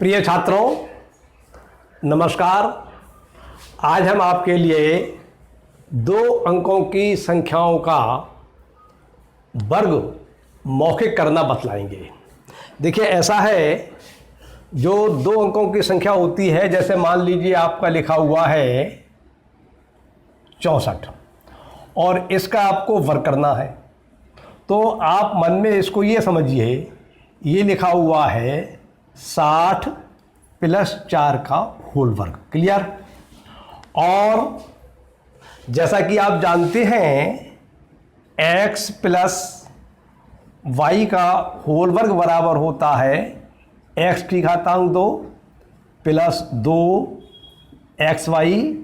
प्रिय छात्रों, नमस्कार। आज हम आपके लिए 2 अंकों की संख्याओं का वर्ग मौखिक करना बतलाएंगे। देखिए, ऐसा है, जो 2 अंकों की संख्या होती है, जैसे मान लीजिए आपका लिखा हुआ है 64 और इसका आपको वर्ग करना है, तो आप मन में इसको ये समझिए, ये लिखा हुआ है 60 + 4 का होल वर्ग। क्लियर? और जैसा कि आप जानते हैं, x + y का होल वर्ग बराबर होता है x की घातांक 2 + 2xy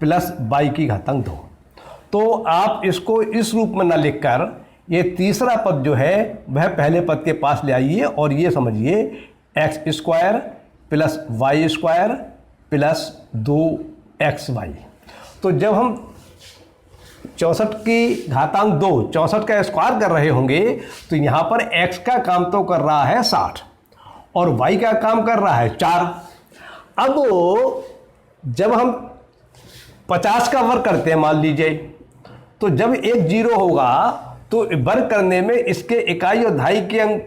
+ y की घातांक 2। तो आप इसको इस रूप में न लिखकर ये तीसरा पद जो है वह पहले पद के पास ले आइए और ये समझिए x² + y² + 2xy। तो जब हम 64 की घातांक 2, 64 का स्क्वायर कर रहे होंगे, तो यहाँ पर x का काम तो कर रहा है 60 और y का काम कर रहा है 4। अब जब हम 50 का वर्ग करते हैं, मान लीजिए, तो जब एक 0 होगा तो वर्ग करने में इसके इकाई और दहाई के अंक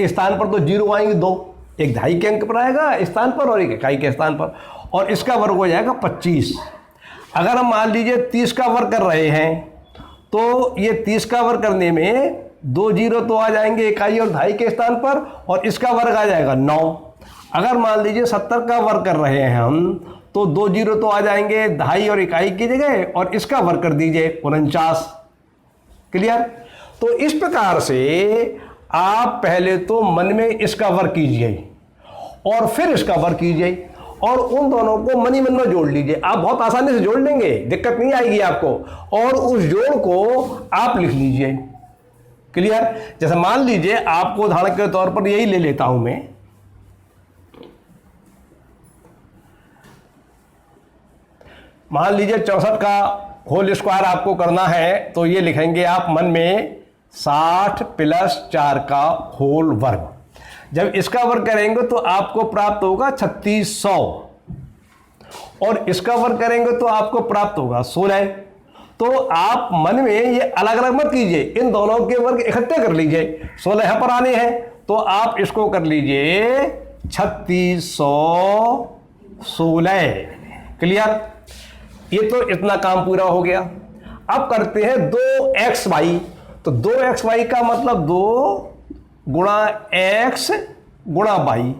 स्थान पर तो 0 आएंगे, 2, एक दहाई के अंक पर आएगा स्थान पर और एक इकाई के स्थान पर, और इसका वर्ग हो जाएगा 25। अगर हम मान लीजिए 30 का वर्ग कर रहे हैं, तो ये 30 का वर्ग करने में 2 0 तो आ जाएंगे इकाई और दहाई के स्थान पर, और इसका वर्ग आ जाएगा 9। अगर मान लीजिए 70 का वर्ग कर रहे हैं हम, तो 2 0 तो आ जाएंगे दहाई और इकाई की जगह, और इसका वर्ग कर दीजिए 49। क्लियर? तो इस प्रकार से आप पहले तो मन में इसका वर्ग कीजिए और फिर इसका वर्ग कीजिए, और उन दोनों को मन ही मन में जोड़ लीजिए। आप बहुत आसानी से जोड़ लेंगे, दिक्कत नहीं आएगी आपको, और उस जोड़ को आप लिख लीजिए। क्लियर? जैसे मान लीजिए, आपको उदाहरण के तौर पर यही ले लेता हूं मैं, मान लीजिए 64 का होल स्क्वायर आपको करना है, तो ये लिखेंगे आप मन में 60 + 4 का होल वर्ग। जब इसका वर्ग करेंगे तो आपको प्राप्त होगा 3600, और इसका वर्ग करेंगे तो आपको प्राप्त होगा 16। तो आप मन में ये अलग अलग मत कीजिए, इन दोनों के वर्ग इकट्ठे कर लीजिए। 16 यहां पर आने हैं, तो आप इसको कर लीजिए 3616। क्लियर? ये तो इतना काम पूरा हो गया। अब करते हैं 2xy। तो 2xy का मतलब 2 × x × y,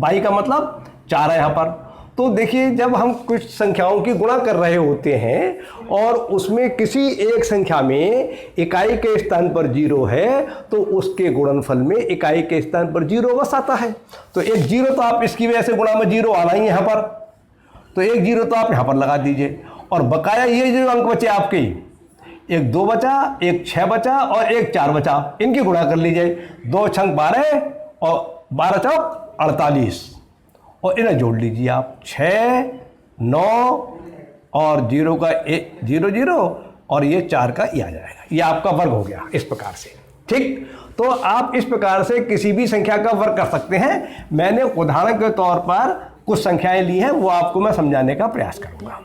y का मतलब 4 है यहां पर। तो देखिए, जब हम कुछ संख्याओं की गुणा कर रहे होते हैं और उसमें किसी एक संख्या में इकाई के स्थान पर 0 है, तो उसके गुणनफल में इकाई के स्थान पर 0 बस आता है। तो एक 0 तो आप इसकी वजह से गुणा में 0 आना ही यहां पर, तो एक 0 तो आप यहां पर लगा दीजिए, और बकाया ये जो अंक बचे आपके, एक 2 बचा, एक 6 बचा और एक 4 बचा, इनकी गुणा कर लीजिए। 2 × 12 और 12 × 4 48, और इन्हें जोड़ लीजिए आप। 6 9 और 0 का 0 0 और ये 4 का ये आ जाएगा। ये आपका वर्ग हो गया इस प्रकार से। ठीक? तो आप इस प्रकार से किसी भी संख्या का वर्ग कर सकते हैं। मैंने उदाहरण के तौर पर कुछ संख्याएं ली हैं, वो आपको मैं समझाने का प्रयास करूंगा।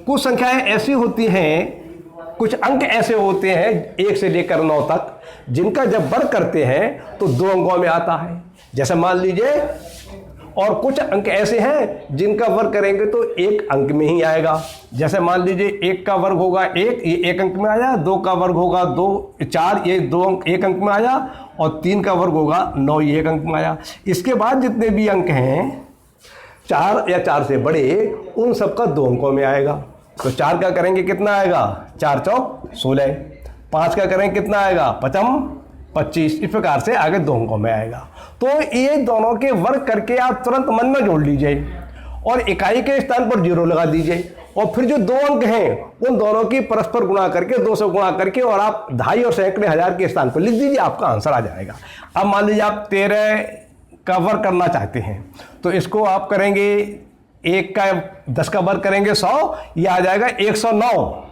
कुछ संख्याएं ऐसी होती हैं, कुछ अंक ऐसे होते हैं 1 से लेकर 9 तक, जिनका जब वर्ग करते हैं तो 2 अंकों में आता है, जैसे मान लीजिए। और कुछ अंक ऐसे हैं जिनका वर्ग करेंगे तो 1 अंक में ही आएगा, जैसे मान लीजिए 1 का वर्ग होगा 1, ये 1 अंक में आया। 2 का वर्ग होगा 2 4, ये 2 अंक 1 अंक में आया। और 3 का वर्ग होगा 9, ये 1 अंक में आया। इसके बाद जितने भी अंक हैं 4 या 4 से बड़े, उन सबका 2 अंकों में आएगा। तो 4 का करेंगे कितना आएगा? 4 × 4 = 16। 5 का करेंगे कितना आएगा? 5 × 25। इस प्रकार से आगे 2 अंकों में आएगा। तो ये दोनों के वर्ग करके आप तुरंत मन में जोड़ लीजिए और इकाई के स्थान पर 0 लगा दीजिए, और फिर जो 2 अंक हैं उन दोनों की परस्पर गुणा करके 2 से गुणा करके, और आप दहाई और सैकड़े हजार के स्थान पर लिख दीजिए, आपका आंसर आ जाएगा। अब मान लीजिए आप 13 का वर्ग करना चाहते हैं, तो इसको आप करेंगे 1 का 10 का वर्ग करेंगे 100, यह आ जाएगा 109।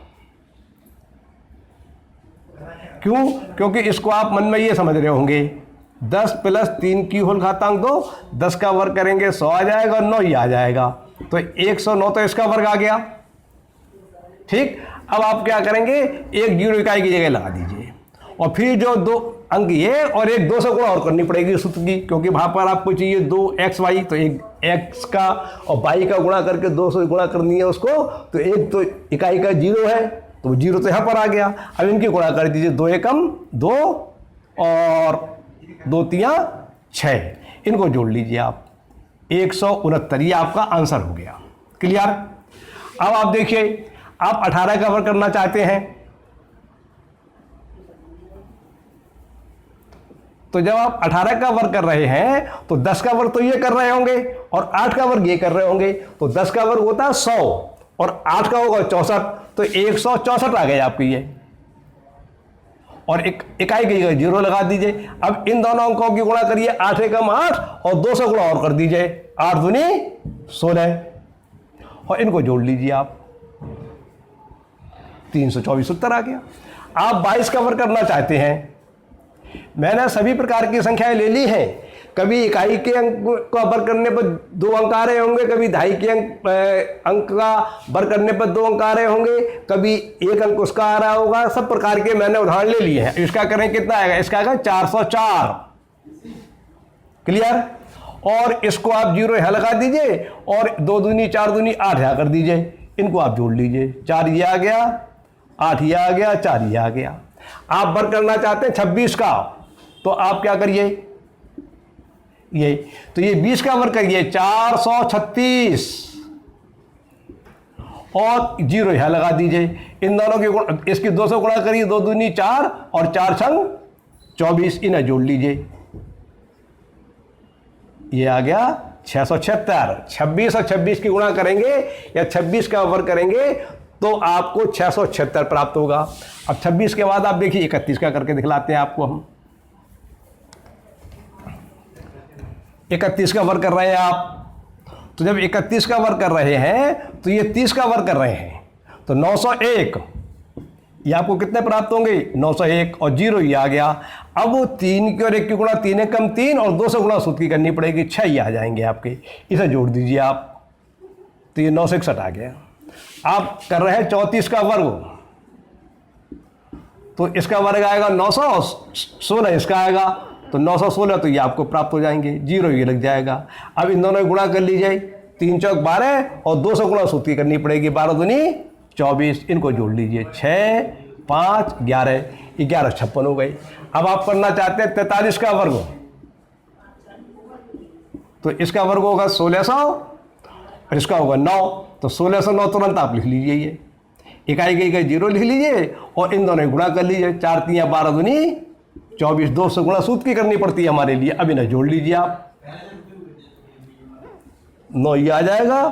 क्यों? क्योंकि इसको आप मन में ये समझ रहे होंगे 10 प्लस 3 की होल घातांक 2, 10 का वर्ग करेंगे 100 आ जाएगा और 9 ही आ जाएगा, तो 109 तो इसका वर्ग आ गया। ठीक, अब आप क्या करेंगे, एक जीरो इकाई की जगह लगा दीजिए और फिर जो दो अंक ये और एक 2 से गुणा और करनी पड़ेगी सूत्र की, क्योंकि वहां पर आपको चाहिए 2xy, तो एक x का और y का गुणा करके 2 से गुणा करनी है उसको, तो एक तो इकाई का 0 है तो वो 0 तो यहां पर आ गया। अब इनकी गुणा कर दीजिए, 2 एकम 2 और 2 तिया 6, इनको जोड़ लीजिए आप, 169, ये आपका आंसर हो गया। क्लियर। अब आप देखिए, आप 18 का वर्ग करना चाहते हैं, तो जब आप 18 का वर्ग कर रहे हैं तो 10 का वर्ग तो ये कर रहे होंगे और 8 का वर्ग ये कर रहे होंगे, तो 10 का वर्ग होता है 100 और 8 का होगा 64, तो 164 आ गए आपकी ये, और एक इकाई की जगह 0 लगा दीजिए। अब इन दोनों अंकों की गुणा करिए, 8 एकम 8 और 2 से गुणा और कर दीजिए, 8 दूनी 16 और इनको जोड़ लीजिए आप, 324 उत्तर आ गया। आप 22 का वर्ग करना चाहते हैं, मैंने सभी प्रकार की संख्याएं ले ली हैं, कभी इकाई के अंक का वर्ग करने पर 2 अंक आ रहे होंगे, कभी दहाई के अंक का वर्ग करने पर 2 अंक आ रहे होंगे, कभी 1 अंक उसका आ रहा होगा, सब प्रकार के मैंने उदाहरण ले लिए हैं। इसका करें कितना आएगा, इसका आएगा 404। क्लियर। और इसको आप 0 यहां लगा दीजिए और 2 दूनी 4 दूनी 8 यहां कर दीजिए, इनको आप जोड़ लीजिए, 4 ये आ गया, 8 ये आ गया, 4 ये आ गया। आप वर्ग करना चाहते हैं 26 का, तो आप क्या करिए, ये तो ये 20 का वर्ग करिए, 436 और 0 यहां लगा दीजिए, इन दोनों की इसकी 2 से गुणा करिए, 2 दूनी 4 और 4 छंग 24, इन्हें जोड़ लीजिए, ये आ गया 676। 26 और 26 की गुणा करेंगे या 26 का वर्ग करेंगे तो आपको 676 प्राप्त होगा। अब 26 के बाद आप देखिए 31 का करके दिखलाते हैं आपको हम। 31 का वर्ग कर रहे हैं आप, तो जब 31 का वर्ग कर रहे हैं तो ये 30 का वर्ग कर रहे हैं, तो 901, ये आपको कितने प्राप्त होंगे, 901 और 0 ये आ गया। अब वो 3 की और 1 की गुणा, 3 एकम 3 और 2 से गुणा सूत्र की करनी पड़ेगी, 6 ये आ जाएंगे आपके, इसे जोड़ दीजिए आप, तो ये 961 आ गया। आप कर रहे हैं 34 का वर्ग, तो इसका वर्ग आएगा 916, इसका आएगा तो 916, तो ये आपको प्राप्त हो जाएंगे, 0 ये लग जाएगा। अब इन दोनों गुणा कर लीजिए, 3 चौक 12 और 2 से गुणा सूत्र की करनी पड़ेगी, 12 दूनी 24, इनको जोड़ लीजिए, 6 5 11, 11 56 हो गई। अब आप करना चाहते हैं 43 का वर्ग, तो इसका वर्ग होगा 1600 और इसका होगा 9, तो 1609 तुरंत आप लिख लीजिए, ये इकाई की जगह 0 लिख लीजिए और इन दोनों गुणा कर लीजिए, 4 3 12 दूनी 24, 2 से गुणा सूत्र की करनी पड़ती है हमारे लिए। अब इन्हें जोड़ लीजिए आप, 9 ये आ जाएगा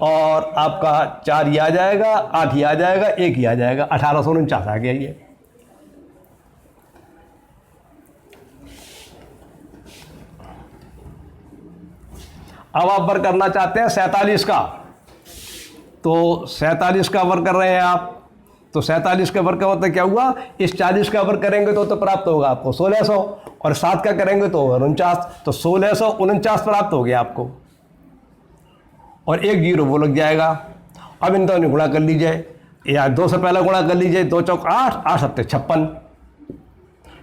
और आपका 4 ये आ जाएगा, 8 ये आ जाएगा, 1 ये आ जाएगा, 1849 आ गया ये। अब आप वर्ग करना चाहते हैं 47 का, तो 47 का वर्ग कर रहे हैं आप, तो 47 का वर्ग का मतलब क्या हुआ, इस 40 का वर्ग करेंगे तो प्राप्त होगा आपको 1600 और 7 का करेंगे तो 49, तो 1649 प्राप्त हो गया आपको और 1 0 वो लग जाएगा। अब इन दोनों गुणा कर लीजिए, या 2 से पहले गुणा कर लीजिए, 2 चौक 8 8 7 56,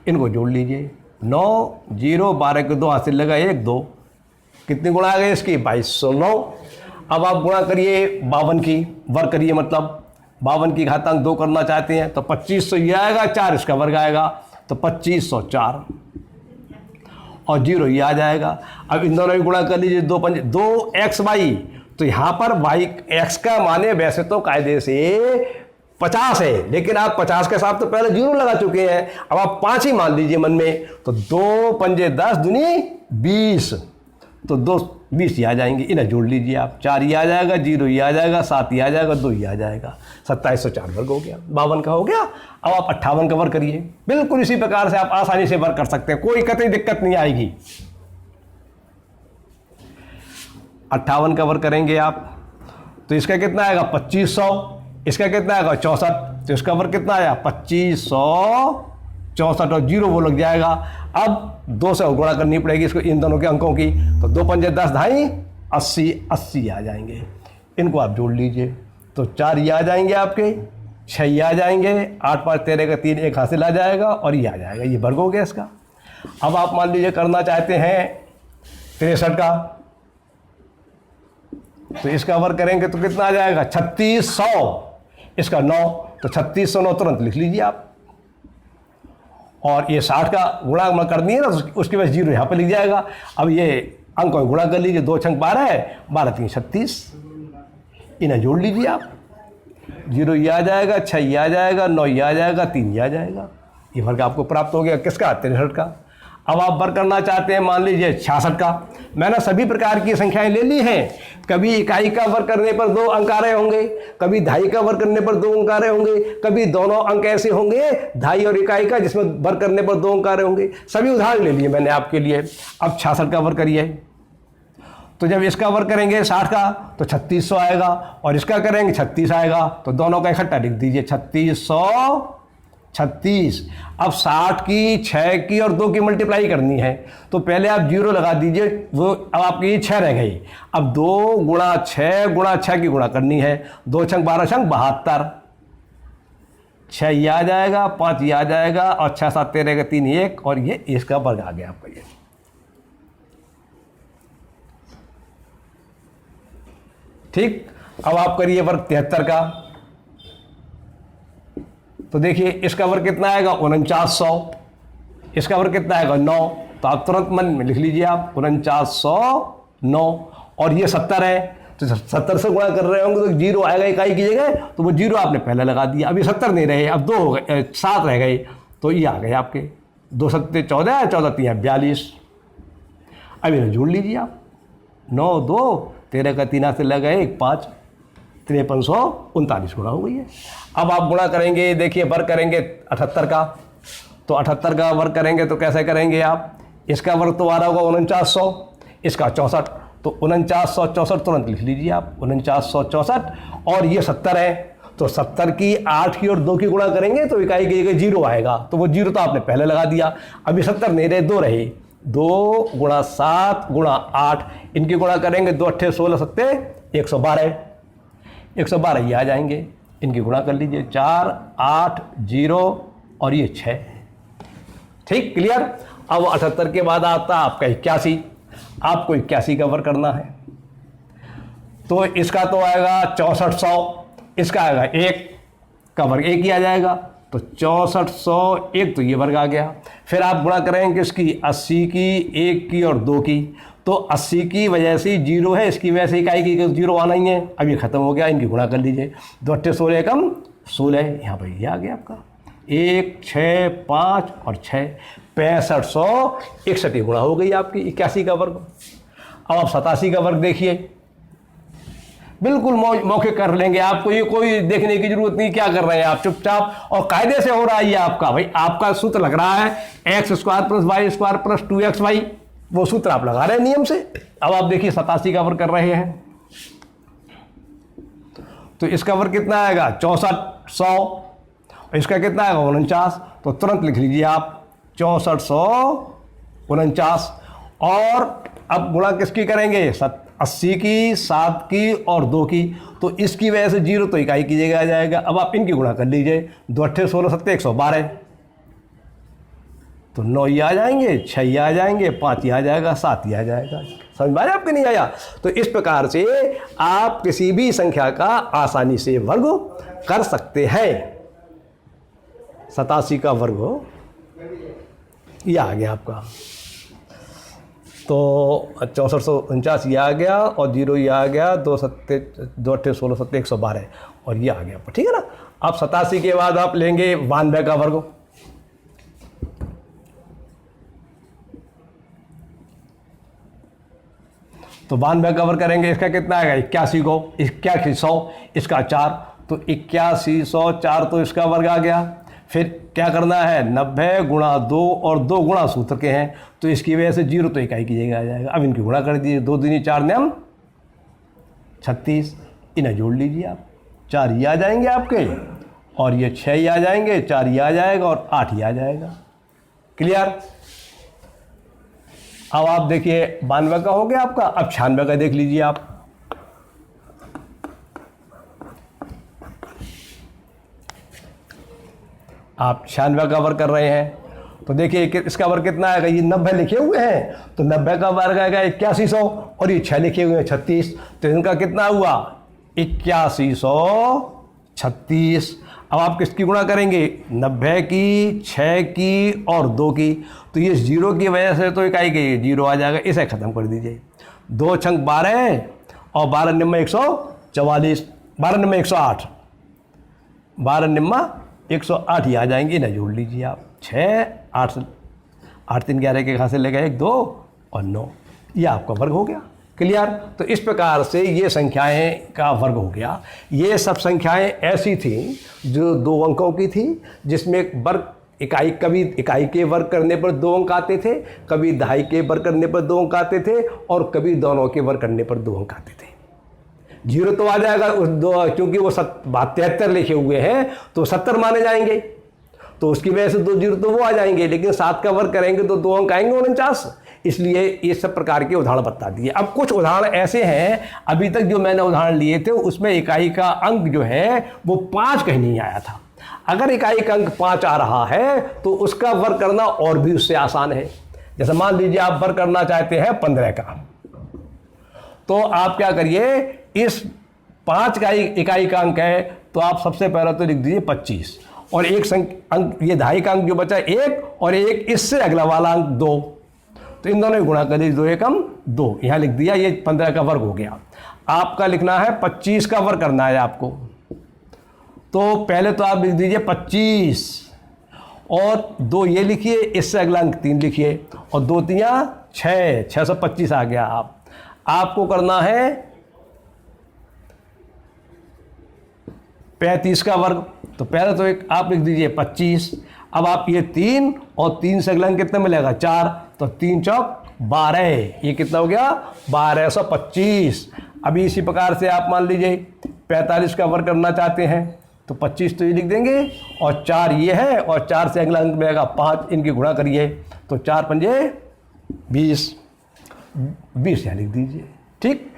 इनको जोड़ लीजिए, 9 0 12 के 2 हासिल लगा 1 2, कितनी गुणा आ गई इसकी, 2209। अब आप गुणा करिए 52 की, वर्ग करिए, मतलब 52 की घातांक 2 करना चाहते हैं तो 2500 ये आएगा, 4 इसका वर्ग आएगा, तो 2504 और 0 ये आ जाएगा। अब इन दोनों की गुणा कर लीजिए, 2xy, तो यहाँ पर y x का माने वैसे तो कायदे से 50 है, लेकिन आप 50 के साथ तो पहले 0 लगा चुके हैं, अब आप 5 ही मान लीजिए मन में, तो 2 पंजे 10 दूनी 20, तो 2 20 ये आ जाएंगे, इन्हें जोड़ लीजिए आप, 4 ये आ जाएगा, 0 ये आ जाएगा, 7 ये आ जाएगा, 2 ये आ जाएगा, 2704 वर्ग हो गया, 52 का हो गया। अब आप 58 का वर्ग करिए, बिल्कुल इसी प्रकार से आप आसानी से वर्ग कर सकते हैं, कोई कतई दिक्कत नहीं आएगी। 58 का वर्ग करेंगे आप, तो इसका कितना आएगा 2500, इसका कितना आएगा 64, तो इसका वर्ग कितना आया 2564, 64 और 0 वो लग जाएगा। अब 2 से गुणा करनी पड़ेगी इसको, इन दोनों के अंकों की। तो 2 पंजे 10, ढाई 80, 80 आ जाएंगे। इनको आप जोड़ लीजिए तो 4 ये आ जाएंगे आपके, 6 ये आ जाएंगे, 8 5 13 का 3 एक हासिल आ जाएगा और ये आ जाएगा। ये वर्ग हो गया इसका। अब आप मान लीजिए करना चाहते हैं 63 का, तो इसका वर्ग करेंगे तो कितना आ जाएगा 3600, इसका 9, तो 3600 9 तुरंत लिख लीजिए आप। और ये 60 का गुणा कर दिए ना, तो उसके बाद 0 यहाँ पर लिख जाएगा। अब ये अंक को गुणा कर लीजिए, 2 छंक 12 है, 12 3 36, इन्हें जोड़ लीजिए आप। 0 ये आ जाएगा, 6 ये आ जाएगा, 9 ये आ जाएगा, 3 ये आ जाएगा। ये वर्ग आपको प्राप्त हो गया किसका 63 का। अब आप वर्ग करना चाहते हैं मान लीजिए 66 का। मैंने सभी प्रकार की संख्याएं ले ली हैं। कभी इकाई का वर्ग करने पर 2 अंक आ रहे होंगे, कभी ढाई का वर्ग करने पर 2 अंक आ रहे होंगे, कभी दोनों अंक ऐसे होंगे ढाई और इकाई का जिसमें वर्ग करने पर 2 अंक आ रहे होंगे। सभी उदाहरण ले लिए मैंने आपके लिए। अब 66 का वर्ग करिए, तो जब इसका वर्ग करेंगे 60 का तो 3600 आएगा, और इसका करेंगे 36 आएगा, तो दोनों का इकट्ठा लिख दीजिए 3636। अब 60 की 6 की और 2 की मल्टीप्लाई करनी है, तो पहले आप 0 लगा दीजिए, वो अब आपकी 6 रह गई। अब 2 गुणा 6 की गुणा करनी है, 2 छंक 12 छंक 72, 6 ये आ जाएगा, 5 ये आ जाएगा, और 6 7 13 का 3 1, और ये इसका वर्ग आ गया आपका। ये ठीक। अब आप करिए वर्ग 73 का, तो देखिए इसका वर्ग कितना आएगा 4900, इसका वर्ग कितना आएगा 9, तो आप तुरंत मन में लिख लीजिए आप 4909, और ये 70 है, तो 70 से गुणा कर रहे होंगे तो 0 आएगा इकाई की जगह, तो वो 0 आपने पहले लगा दिया। अभी 70 नहीं रहे, अब 2 हो गए, 7 रह गए, तो ये आ गए आपके 2 7 14, 14 3 42। अब इन्हें जोड़ लीजिए आप, 9 2 13 का 3 से लगा 1 5, 5339 गुणा हो गई है। अब आप गुणा करेंगे, देखिए वर्ग करेंगे 78 का, तो 78 का वर्ग करेंगे तो कैसे करेंगे आप, इसका वर्ग तो आ रहा होगा 4900, इसका 64, तो 4964 तुरंत लिख लीजिए आप 4964, और ये 70 है, तो 70 की 8 की और 2 की गुणा करेंगे तो इकाई की जगह 0 आएगा, तो वो 0 तो आपने पहले लगा दिया। अभी 70 नहीं रहे, 2 रहे, 2 गुणा 7 गुणा 8, इनकी गुणा करेंगे, 2 8 16 7 112, 112 ये आ जाएंगे, इनकी गुणा कर लीजिए, 4 8 0 और ये 6। ठीक, क्लियर। अब 78 के बाद आता आपका 81, आपको 81 का वर्ग करना है, तो इसका तो आएगा 6400, इसका आएगा 1 का वर्ग 1 ही आ जाएगा, तो 6401, तो ये वर्ग आ गया। फिर आप गुणा करेंगे इसकी 80 की, 1 की और 2 की, तो 80 की वजह से 0 है, इसकी वजह से इकाई की 0 आना ही है। अब ये खत्म हो गया, इनकी गुणा कर लीजिए, 2 8 16 कम 16, यहाँ पर ये आ गया आपका 1 6 5 और 6, 6561 गुणा हो गई आपकी 81 का वर्ग। अब आप 87 का वर्ग देखिए, बिल्कुल मौके कर लेंगे, आपको ये कोई देखने की जरूरत नहीं क्या कर रहे हैं आप, चुपचाप और कायदे से हो रहा है ये आपका। भाई आपका सूत्र लग रहा है x² + y² + 2xy, वो सूत्र आप लगा रहे हैं नियम से। अब आप देखिए 87 का वर्ग कर रहे हैं, तो इसका वर्ग कितना आएगा 6400, इसका कितना आएगा 49, तो तुरंत लिख लीजिए आप 6449। और अब गुणा किसकी करेंगे 80 की, 7 की और 2 की, तो इसकी वजह से 0 तो इकाई की जगह आ जाएगा। अब आप इनकी गुणा कर लीजिए, 2 8 16 7 112, तो 9 ये आ जाएंगे, 6 ये आ जाएंगे, 5 ये आ जाएगा, 7 ये आ जाएगा। समझ में आया आपके नहीं आया? तो इस प्रकार से आप किसी भी संख्या का आसानी से वर्ग कर सकते हैं। 87 का वर्ग ये आ गया आपका, तो 6449 ये आ गया, और 0 ये आ गया, 2 8 16 7 112, और ये आ गया, ठीक है ना। अब 87 के बाद आप लेंगे 92 का वर्ग, तो 92 का वर्ग करेंगे, इसका कितना आएगा 81 को, 8100, इसका 4, तो 8100 4, तो इसका वर्ग आ गया। फिर क्या करना है 90 गुणा 2, और 2 गुणा सूत्र के हैं, तो इसकी वजह से 0 तो इकाई की जगह आ जाएगा। अब इनकी गुणा कर दीजिए, 2 दूनी 4 नियम 36, इन्हें जोड़ लीजिए आप, 4 ये आ जाएंगे आपके, और ये 6 ये आ जाएंगे, 4 ये आ जाएगा, और 8 ये आ जाएगा। क्लियर। अब आप देखिए 92 का हो गया आपका, अब 96 का देख लीजिए आप। आप 96 का वर्ग कर रहे हैं तो देखिए इसका वर्ग कितना आएगा, ये 90 लिखे हुए हैं तो 90 का वर्ग आएगा 8100 और ये 6 लिखे हुए हैं 36, तो इनका कितना हुआ 8136। अब आप किसकी गुणा करेंगे, 90 की, 6 की और 2 की, तो ये 0 की वजह से तो इकाई के 0 आ जाएगा, इसे ख़त्म कर दीजिए। 2 छंक 12 और 12 निम्मा 144, 12 निम्मा 108, 12 निम्मा 108 ही आ जाएंगे, इन्हें जोड़ लीजिए आप। 6 8 8 3 11 के कहाँ से ले गए 1 2 और 9, ये आपका वर्ग हो गया। क्लियर। तो इस प्रकार से ये संख्याएं का वर्ग हो गया। ये सब संख्याएं ऐसी थी जो 2 अंकों की थी, जिसमें वर्ग इकाई, कभी इकाई के वर्ग करने पर 2 अंक आते थे, कभी दहाई के वर्ग करने पर 2 अंक आते थे और कभी दोनों के वर्ग करने पर 2 अंक आते थे। 0 तो आ जाएगा उस 2, क्योंकि वो 73 लिखे हुए हैं तो 70 माने जाएंगे, तो उसकी वजह से 2 0 तो वो आ जाएंगे, लेकिन 7 का वर्ग करेंगे तो 2 अंक आएंगे 49। इसलिए ये सब प्रकार के उदाहरण बता दिए। अब कुछ उदाहरण ऐसे हैं, अभी तक जो मैंने उदाहरण लिए थे उसमें इकाई का अंक जो है वो 5 कहीं नहीं आया था। अगर इकाई का अंक 5 आ रहा है तो उसका वर्ग करना और भी उससे आसान है। जैसे मान लीजिए आप वर्ग करना चाहते हैं 15 का, तो आप क्या करिए, इस 5 का इकाई का अंक है तो आप सबसे पहले तो लिख दीजिए 25 और एक अंक, ये दहाई का अंक जो बचा 1 और एक इससे अगला वाला अंक 2, तो इन दोनों गुणा कर दीजिए, 2 एकम 2, यहाँ लिख दिया, ये 15 का वर्ग हो गया। आपका लिखना है 25 का वर्ग करना है आपको, तो पहले तो आप लिख दीजिए 25 और 2 ये लिखिए, इससे अगला अंक 3 लिखिए और 2 3 6, 625 आ गया। आपको करना है 35 का वर्ग, तो पहले तो एक आप लिख दीजिए 25, अब आप ये 3 और 3 से अगला अंक कितना मिलेगा 4, तो 3 चौक 12, ये कितना हो गया 1225। अभी इसी प्रकार से आप मान लीजिए 45 का वर्ग करना चाहते हैं तो 25 तो ये लिख देंगे और 4 ये है और 4 से अगला अंक मिलेगा 5, इनकी गुणा करिए तो 4 पंजे 20, 20 यहाँ लिख दीजिए। ठीक।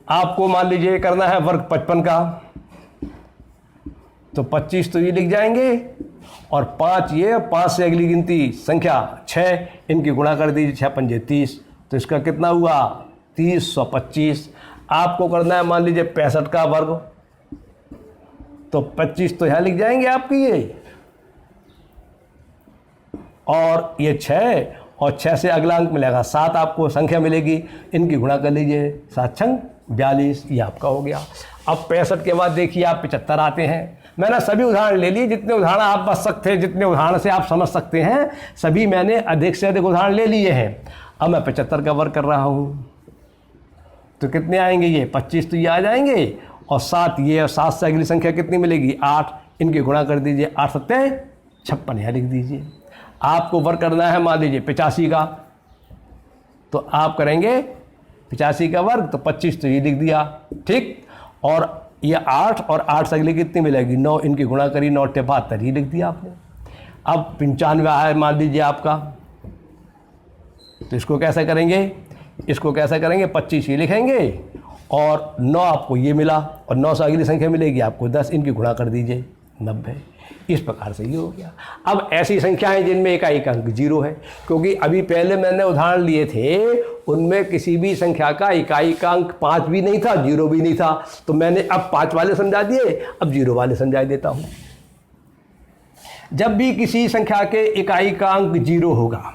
आपको मान लीजिए करना है वर्ग 55 का, तो 25 तो ये लिख जाएंगे और 5 ये, 5 से अगली गिनती संख्या 6, इनकी गुणा कर दीजिए, 6 पंजे 30, तो इसका कितना हुआ 3025। आपको करना है मान लीजिए 65 का वर्ग, तो 25 तो यहाँ लिख जाएंगे आपकी ये, और ये 6 और 6 से अगला अंक मिलेगा 7, आपको संख्या मिलेगी, इनकी गुणा कर लीजिए, 7 छंग 42, ये आपका हो गया। अब 65 के बाद देखिए आप 75 आते हैं। मैंने सभी उदाहरण ले लिए, जितने उदाहरण आप बच सकते हैं, जितने उदाहरण से आप समझ सकते हैं, सभी मैंने अधिक से अधिक उदाहरण ले लिए हैं। अब मैं 75 का वर्ग कर रहा हूँ, तो कितने आएंगे ये 25 तो ये आ जाएंगे और 7 ये, और 7 से अगली संख्या कितनी मिलेगी 8, इनकी गुणा कर दीजिए, 8 सत्ते 56, यहाँ लिख दीजिए। आपको वर्ग करना है मान लीजिए 85 का, तो आप करेंगे 85 का वर्ग, तो 25 तो ये लिख दिया। ठीक। और ये 8 और 8 से अगली कितनी मिलेगी 9, इनकी गुणा करी, 9 टे 72, ये लिख दिया आपने। अब 95 है मान लीजिए आपका, तो इसको कैसे करेंगे, इसको कैसे करेंगे, 25 ये लिखेंगे और 9 आपको ये मिला और 9 से अगली संख्या मिलेगी आपको 10, इनकी गुणा कर दीजिए 90। इस प्रकार से ये हो गया। अब ऐसी संख्याएं जिनमें इकाई का अंक 0 है, क्योंकि अभी पहले मैंने उदाहरण लिए थे उनमें किसी भी संख्या का इकाई का अंक 5 भी नहीं था, 0 भी नहीं था, तो मैंने अब 5 वाले समझा दिए, अब 0 वाले समझा देता हूं। जब भी किसी संख्या के इकाई का अंक 0 होगा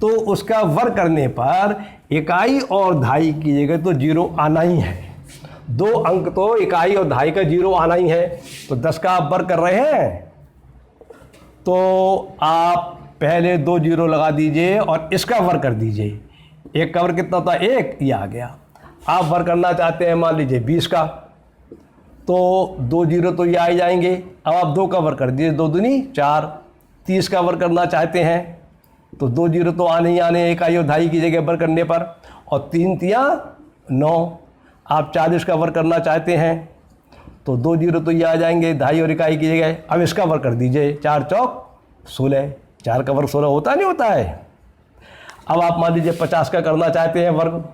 तो उसका वर्ग करने पर इकाई और दहाई की जगह तो 0 आना ही है। 2 अंक तो इकाई और दहाई का 0 आना ही है। तो 10 का आप वर्ग कर रहे हैं तो आप पहले 2 0 लगा दीजिए और इसका वर्ग कर दीजिए। 1 का वर्ग कितना होता है 1, ये आ गया। आप वर्ग करना चाहते हैं मान लीजिए 20 का, तो 2 0 तो ये आ ही जाएंगे। अब आप 2 का वर्ग कर दीजिए, 2 दूनी 4। 30 का वर्ग करना चाहते हैं तो 2 0 तो आने ही आने, इकाई और दहाई की जगह वर्ग करने पर, और 3 तिया 9। आप 40 का वर्ग करना चाहते हैं तो 2 0 तो ये आ जाएंगे दहाई और इकाई की जगह। अब इसका वर्ग कर दीजिए, 4 चौक 16, 4 का वर्ग 16 होता नहीं होता है। अब आप मान लीजिए 50 का करना चाहते हैं वर्ग,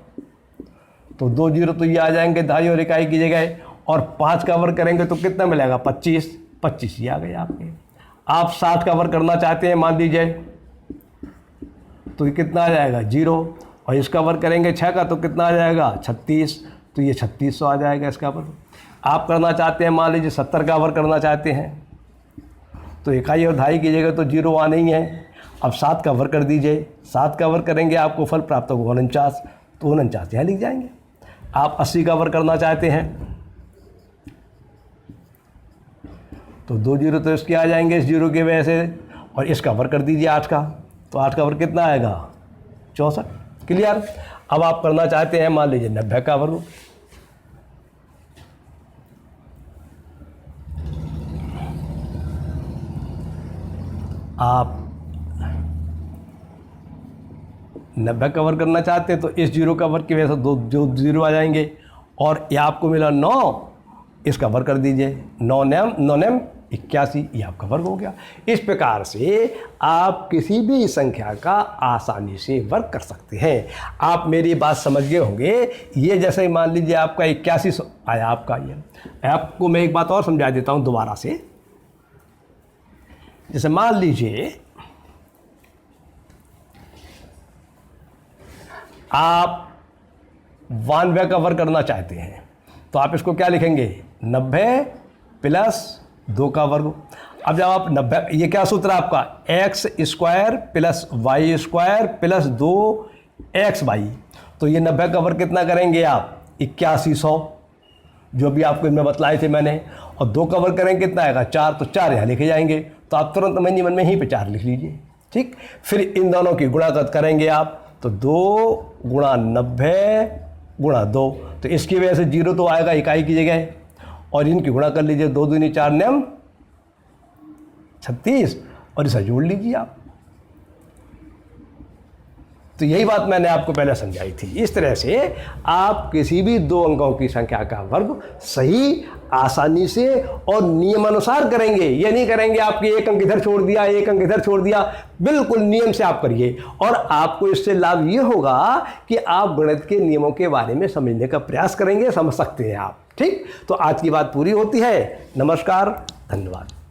तो 2 जीरो तो ये आ जाएंगे दहाई और इकाई की जगह, और 5 का वर्ग करेंगे तो कितना मिलेगा 25, 25 ही आ गए आपके। आप 60 का वर्ग करना चाहते हैं मान लीजिए, तो ये कितना आ जाएगा 0, और इसका वर्ग करेंगे 6 का तो कितना आ जाएगा 36, तो ये 3600 आ जाएगा इसका वर्ग। आप करना चाहते हैं मान लीजिए 70 का वर्ग करना चाहते हैं, तो इकाई और दहाई की जगह तो 0 आना ही है। अब 7 का वर्ग कर दीजिए, 7 का वर्ग करेंगे आपको फल प्राप्त होगा 49, तो 49 यहाँ लिख जाएंगे। आप 80 का वर्ग करना चाहते हैं, तो 2 जीरो तो इसके आ जाएंगे इस जीरो की वजह से, और इसका वर्ग कर दीजिए 8 का, तो 8 का वर्ग कितना आएगा 64। क्लियर। अब आप करना चाहते हैं मान लीजिए 90 का वर्ग, आप 90 का वर्ग करना चाहते हैं तो इस जीरो का वर्ग की वजह से 2 जो जीरो आ जाएंगे, और ये आपको मिला 9, इसका वर्ग कर दीजिए 9 नेम 81, ये आपका वर्ग हो गया। इस प्रकार से आप किसी भी संख्या का आसानी से वर्ग कर सकते हैं। आप मेरी बात समझ गए होंगे। ये जैसे मान लीजिए आपका 81 आया आपका, ये आपको मैं एक बात और समझा देता हूँ दोबारा से। जैसे मान लीजिए आप 92 का वर्ग करना चाहते हैं, तो आप इसको क्या लिखेंगे 90 प्लस 2 का वर्ग। अब जब आप 90, ये क्या सूत्र है आपका x square plus y square plus 2xy, तो ये 90 का वर्ग कितना करेंगे आप 8100, जो भी आपको इनमें बतलाए थे मैंने, और 2 का वर्ग करेंगे कितना आएगा 4, तो 4 यहाँ लिखे जाएंगे। तो आप तुरंत मन में ही पे 4 लिख लीजिए। ठीक, फिर इन दोनों की गुणा करेंगे आप, तो 2 गुणा 90 गुणा 2, तो इसकी वजह से 0 तो आएगा इकाई की जगह, और इनकी गुणा कर लीजिए 2 दूनी 4 नेम 36, और इसे जोड़ लीजिए आप। तो यही बात मैंने आपको पहले समझाई थी। इस तरह से आप किसी भी 2 अंकों की संख्या का वर्ग सही, आसानी से और नियमानुसार करेंगे। ये नहीं करेंगे आपकी 1 अंक इधर छोड़ दिया, 1 अंक इधर छोड़ दिया, बिल्कुल नियम से आप करिए, और आपको इससे लाभ ये होगा कि आप गणित के नियमों के बारे में समझने का प्रयास करेंगे, समझ सकते हैं आप। ठीक, तो आज की बात पूरी होती है। नमस्कार, धन्यवाद।